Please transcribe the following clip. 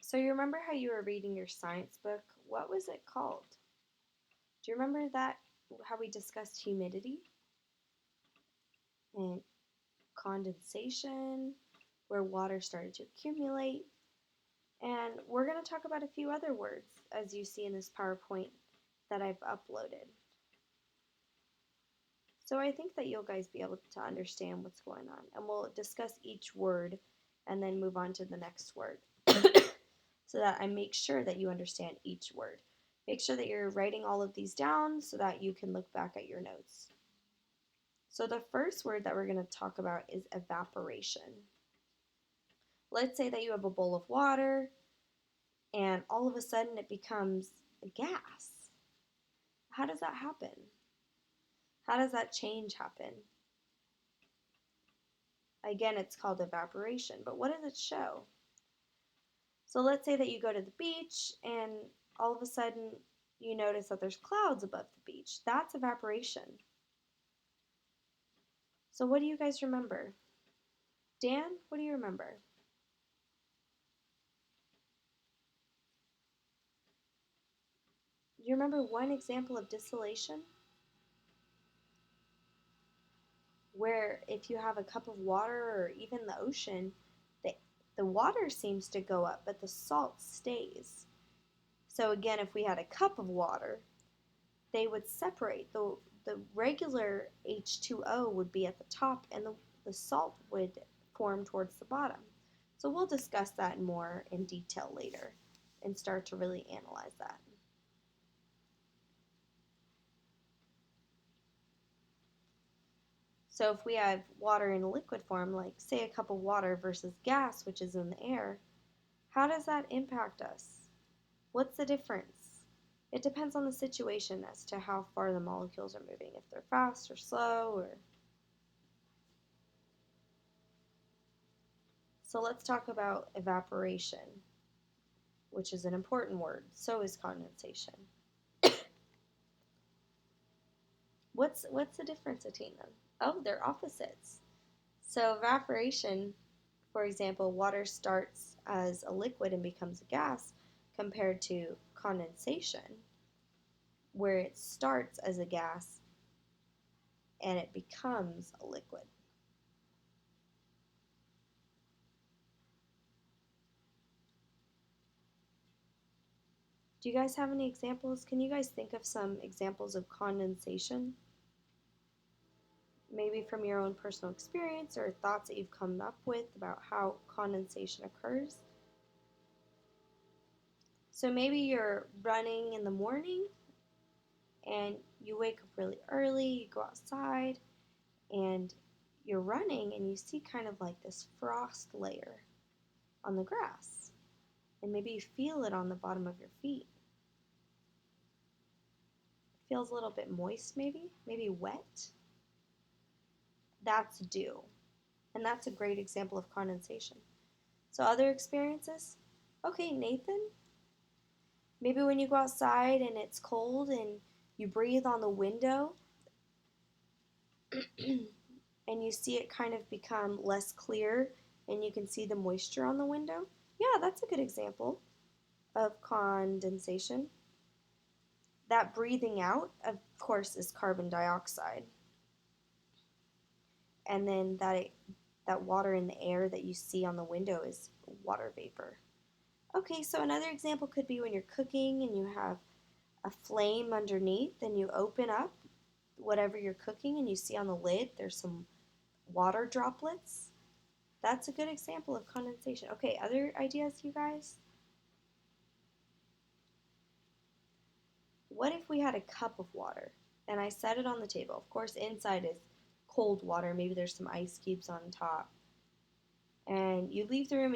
So you remember how you were reading your science book? What was it called? Do you remember that how we discussed humidity and condensation, where water started to accumulate? And we're going to talk about a few other words as you see in this PowerPoint that I've uploaded. So I think that you'll guys be able to understand what's going on. And we'll discuss each word and then move on to the next word so that I make sure that you understand each word. Make sure that you're writing all of these down so that you can look back at your notes. So the first word that we're going to talk about is evaporation. Let's say that you have a bowl of water and all of a sudden it becomes a gas. How does that happen? How does that change happen? Again, it's called evaporation, but what does it show? So let's say that you go to the beach and all of a sudden you notice that there's clouds above the beach. That's evaporation. So what do you guys remember? Dan, what do you remember? Do you remember one example of distillation? Where if you have a cup of water or even the ocean, the, the water seems to go up, but the salt stays. So again, if we had a cup of water, they would separate. The regular H2O would be at the top and the salt would form towards the bottom. So we'll discuss that more in detail later and start to really analyze that. So if we have water in a liquid form, like say a cup of water versus gas, which is in the air, how does that impact us? What's the difference? It depends on the situation as to how far the molecules are moving, if they're fast or slow or... So let's talk about evaporation, which is an important word. So is condensation. What's the difference between them? Oh, they're opposites. So evaporation, for example, water starts as a liquid and becomes a gas compared to condensation, where it starts as a gas and it becomes a liquid. Do you guys have any examples? Can you guys think of some examples of condensation? Maybe from your own personal experience or thoughts that you've come up with about how condensation occurs. So maybe you're running in the morning and you wake up really early, you go outside and you're running and you see kind of like this frost layer on the grass. And maybe you feel it on the bottom of your feet. It feels a little bit moist maybe wet. That's dew. And that's a great example of condensation. So other experiences? Okay, Nathan, maybe when you go outside and it's cold and you breathe on the window and you see it kind of become less clear and you can see the moisture on the window. Yeah, that's a good example of condensation. That breathing out, of course, is carbon dioxide. And then that water in the air that you see on the window is water vapor. Okay, so another example could be when you're cooking and you have a flame underneath and you open up whatever you're cooking and you see on the lid there's some water droplets. That's a good example of condensation. Okay, other ideas, you guys? What if we had a cup of water and I set it on the table? Of course, inside is cold water. Maybe there's some ice cubes on top. And you leave the room